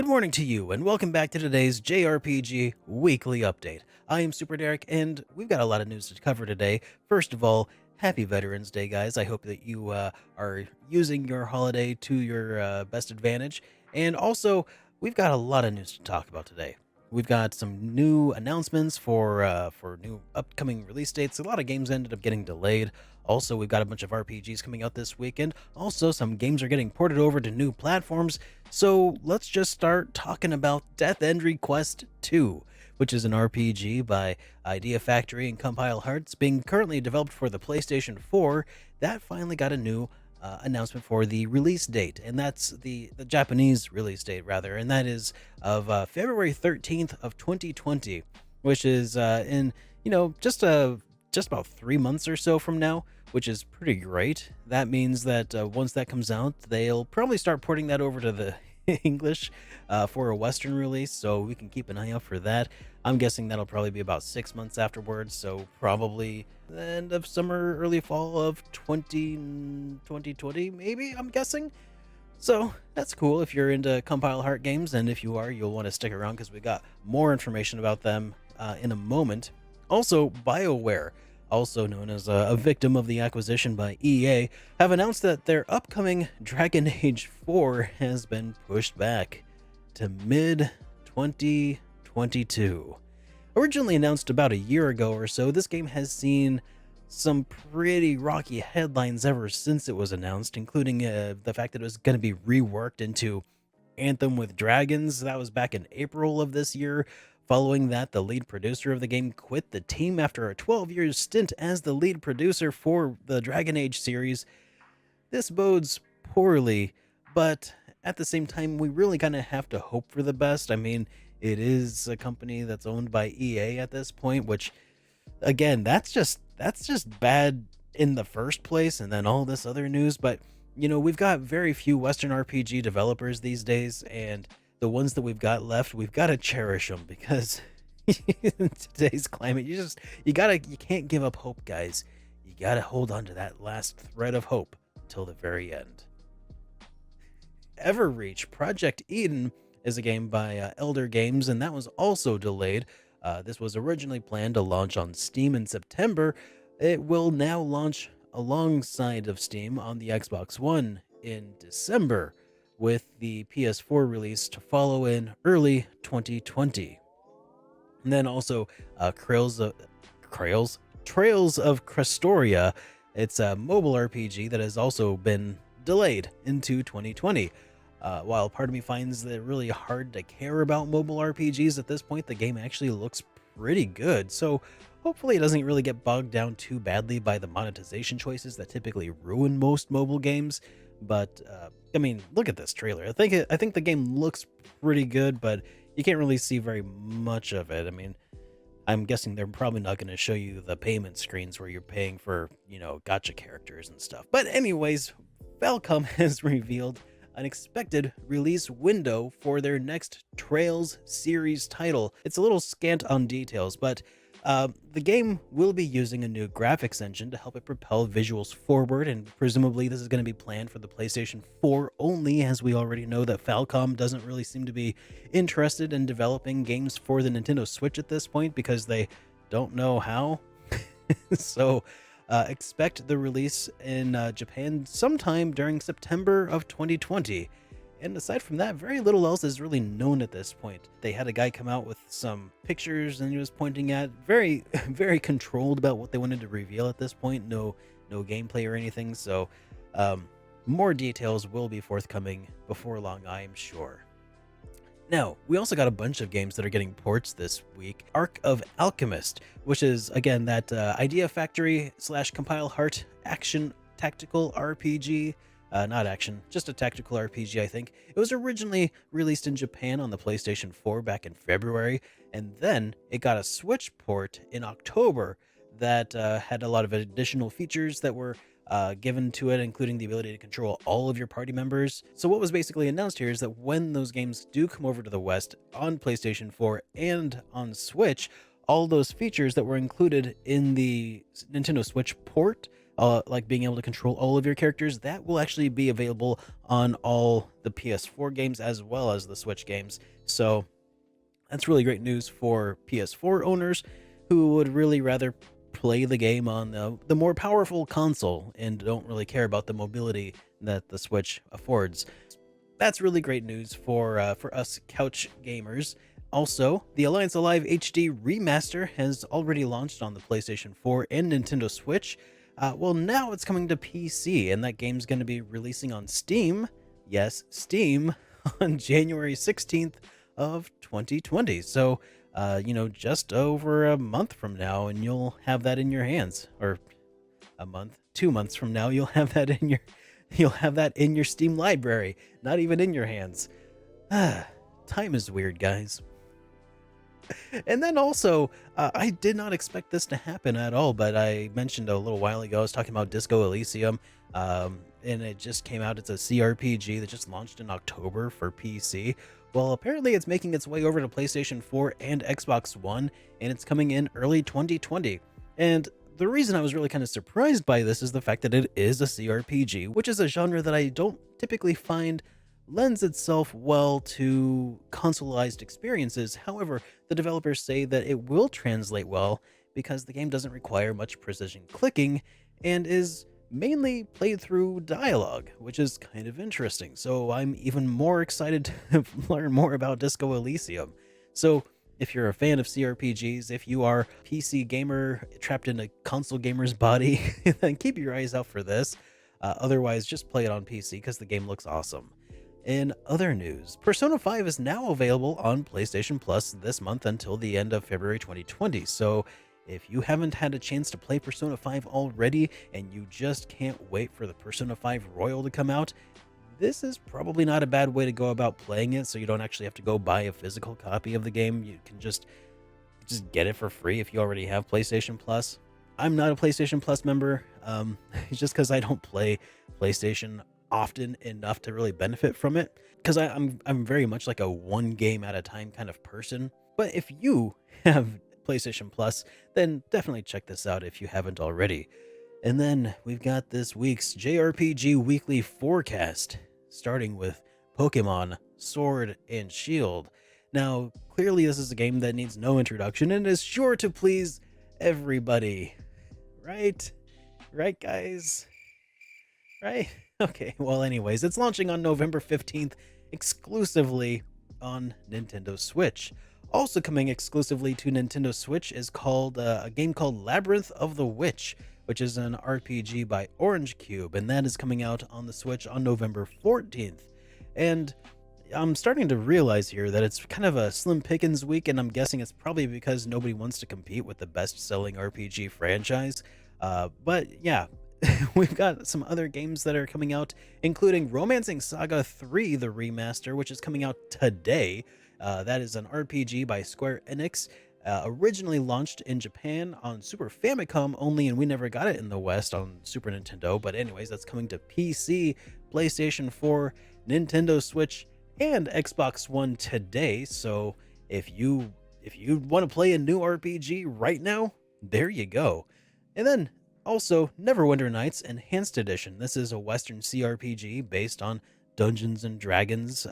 Good morning to you, and welcome back to today's JRPG Weekly Update. I am SuperDerek, and we've got a lot of news to cover today. First of all, happy Veterans Day, guys. I hope that you are using your holiday to your best advantage. And also, we've got a lot of news to talk about today. We've got some new announcements for new upcoming release dates. A lot of games ended up getting delayed. Also, we've got a bunch of RPGs coming out this weekend. Also, some games are getting ported over to new platforms. So let's just start talking about Death End Request 2, which is an RPG by Idea Factory and Compile Hearts, being currently developed for the PlayStation 4. That finally got a new announcement for the release date, and that's the Japanese release date, rather, and that is of February 13th of 2020, which is in, just about 3 months or so from now, which is pretty great. That means that once that comes out, they'll probably start porting that over to the English for a Western release, so we can keep an eye out for that. I'm guessing that'll probably be about 6 months afterwards, so probably the end of summer, early fall of 2020, maybe, I'm guessing. So that's cool if you're into Compile Heart games, and if you are, you'll want to stick around because we got more information about them in a moment. Also, Bioware, also known as a victim of the acquisition by EA, have announced that their upcoming Dragon Age 4 has been pushed back to mid-2022. Originally announced about a year ago or so, this game has seen some pretty rocky headlines ever since it was announced, including the fact that it was going to be reworked into Anthem with Dragons. That was back in April of this year. Following that, the lead producer of the game quit the team after a 12-year stint as the lead producer for the Dragon Age series. This bodes poorly, but at the same time, we really kind of have to hope for the best. I mean, it is a company that's owned by EA at this point, which, again, that's just bad in the first place, and then all this other news. But we've got very few Western RPG developers these days, and the ones that we've got left, we've got to cherish them, because in today's climate, you can't give up hope, guys. You gotta hold on to that last thread of hope till the very end. Everreach Project Eden is a game by Elder Games, and that was also delayed. This was originally planned to launch on Steam in September. It will now launch alongside of Steam on the Xbox One in December, with the PS4 release to follow in early 2020. And then also Trails of Crestoria. It's a mobile RPG that has also been delayed into 2020. While part of me finds it really hard to care about mobile RPGs at this point, the game actually looks pretty good. So hopefully it doesn't really get bogged down too badly by the monetization choices that typically ruin most mobile games. But I mean, look at this trailer. I think the game looks pretty good, but you can't really see very much of it. I mean, I'm guessing they're probably not going to show you the payment screens where you're paying for, gacha characters and stuff. But anyways, Falcom has revealed an expected release window for their next Trails series title. It's a little scant on details, but the game will be using a new graphics engine to help it propel visuals forward, and presumably this is going to be planned for the PlayStation 4 only, as we already know that Falcom doesn't really seem to be interested in developing games for the Nintendo Switch at this point because they don't know how. So expect the release in Japan sometime during September of 2020. And aside from that, very little else is really known at this point. They had a guy come out with some pictures and he was pointing at very, very controlled about what they wanted to reveal at this point. No gameplay or anything. So more details will be forthcoming before long, I am sure. Now, we also got a bunch of games that are getting ports this week. Arc of Alchemist, which is, again, that Idea Factory / Compile Heart action tactical RPG. Not action, just a tactical RPG, I think. It was originally released in Japan on the PlayStation 4 back in February, and then it got a Switch port in October that had a lot of additional features that were given to it, including the ability to control all of your party members. So what was basically announced here is that when those games do come over to the West on PlayStation 4 and on Switch, all those features that were included in the Nintendo Switch port like being able to control all of your characters, that will actually be available on all the PS4 games as well as the Switch games. So that's really great news for PS4 owners who would really rather play the game on the more powerful console and don't really care about the mobility that the Switch affords. That's really great news for us couch gamers. Also, the Alliance Alive HD Remaster has already launched on the PlayStation 4 and Nintendo Switch. Well, now it's coming to PC, and that game's going to be releasing on Steam. Yes, Steam on January 16th of 2020. So, just over a month from now, and you'll have that in your hands. Or a month, 2 months from now, you'll have that in your Steam library, not even in your hands. Time is weird, guys. And then also, I did not expect this to happen at all, but I mentioned a little while ago, I was talking about Disco Elysium, and it just came out. It's a CRPG that just launched in October for PC. Well, apparently it's making its way over to PlayStation 4 and Xbox One, and it's coming in early 2020. And the reason I was really kind of surprised by this is the fact that it is a CRPG, which is a genre that I don't typically find lends itself well to consoleized experiences. However, the developers say that it will translate well because the game doesn't require much precision clicking and is mainly played through dialogue, which is kind of interesting. So I'm even more excited to learn more about Disco Elysium. So if you're a fan of CRPGs, if you are a PC gamer trapped in a console gamer's body, then keep your eyes out for this. Otherwise, just play it on PC because the game looks awesome. In other news, Persona 5 is now available on PlayStation Plus this month until the end of February 2020. So if you haven't had a chance to play Persona 5 already and you just can't wait for the Persona 5 Royal to come out, this is probably not a bad way to go about playing it, so you don't actually have to go buy a physical copy of the game. You can just get it for free if you already have PlayStation Plus. I'm not a PlayStation Plus member, just because I don't play PlayStation often enough to really benefit from it, because I'm very much like a one game at a time kind of person. But if you have PlayStation Plus, then definitely check this out if you haven't already. And then we've got this week's JRPG weekly forecast, starting with Pokemon Sword and Shield. Now, clearly this is a game that needs no introduction and is sure to please everybody. Right? Right, guys? Right? Okay, well anyways, it's launching on November 15th exclusively on Nintendo Switch. Also coming exclusively to Nintendo Switch is called a game called Labyrinth of the Witch, which is an RPG by Orange Cube, and that is coming out on the Switch on November 14th. And I'm starting to realize here that it's kind of a slim pickings week, and I'm guessing it's probably because nobody wants to compete with the best-selling RPG franchise. But yeah, we've got some other games that are coming out, including Romancing Saga 3, the remaster, which is coming out today. That is an RPG by Square Enix, originally launched in Japan on Super Famicom only, and we never got it in the West on Super Nintendo. But anyways, that's coming to PC, PlayStation 4, Nintendo Switch, and Xbox One today. So if you want to play a new RPG right now, there you go. And then also, Neverwinter Nights Enhanced Edition. This is a Western CRPG based on Dungeons and Dragons,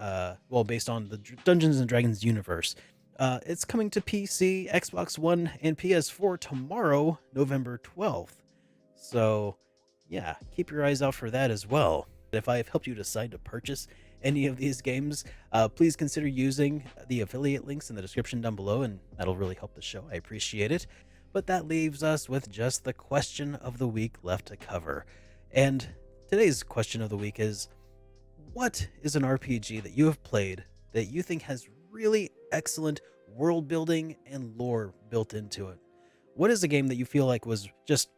based on the Dungeons and Dragons universe. It's coming to PC, Xbox One, and PS4 tomorrow, November 12th. So, yeah, keep your eyes out for that as well. If I have helped you decide to purchase any of these games, please consider using the affiliate links in the description down below, and that'll really help the show. I appreciate it. But that leaves us with just the question of the week left to cover. And today's question of the week is, what is an RPG that you have played that you think has really excellent world building and lore built into it? What is a game that you feel like was just,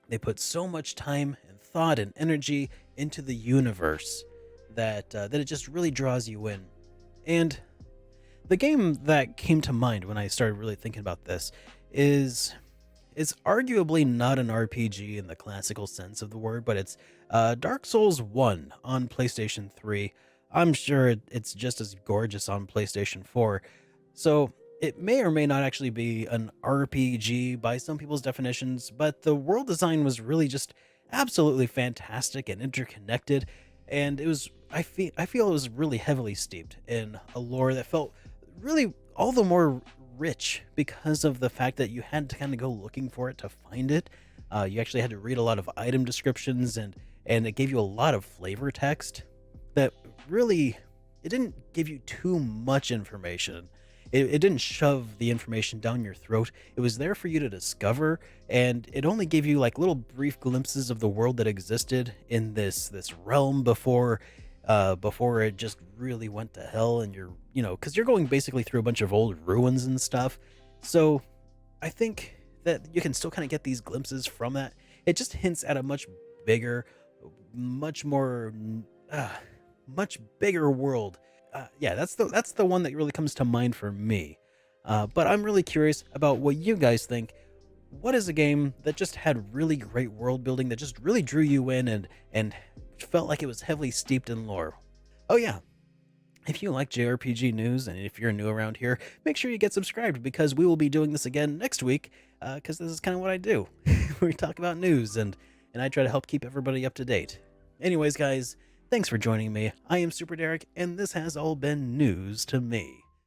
they put so much time and thought and energy into the universe that it just really draws you in? And the game that came to mind when I started really thinking about this is, it's arguably not an RPG in the classical sense of the word, but it's Dark Souls 1 on PlayStation 3. I'm sure it's just as gorgeous on PlayStation 4. So it may or may not actually be an RPG by some people's definitions, but the world design was really just absolutely fantastic and interconnected, and I feel it was really heavily steeped in a lore that felt really all the more rich because of the fact that you had to kind of go looking for it to find it. You actually had to read a lot of item descriptions, and it gave you a lot of flavor text that really it didn't give you too much information. It didn't shove the information down your throat. It was there for you to discover, and it only gave you like little brief glimpses of the world that existed in this realm before it just really went to hell. And because you're going basically through a bunch of old ruins and stuff. So I think that you can still kind of get these glimpses from that. It just hints at a much bigger, much more, uh, much bigger world. Yeah, that's the one that really comes to mind for me. But I'm really curious about what you guys think. What is a game that just had really great world building that just really drew you in and felt like it was heavily steeped in lore? Oh yeah, if you like JRPG news and if you're new around here, make sure you get subscribed because we will be doing this again next week. Because this is kind of what I do. We talk about news and I try to help keep everybody up to date. Anyways, guys, thanks for joining me. I am SuperDerek, and this has all been news to me.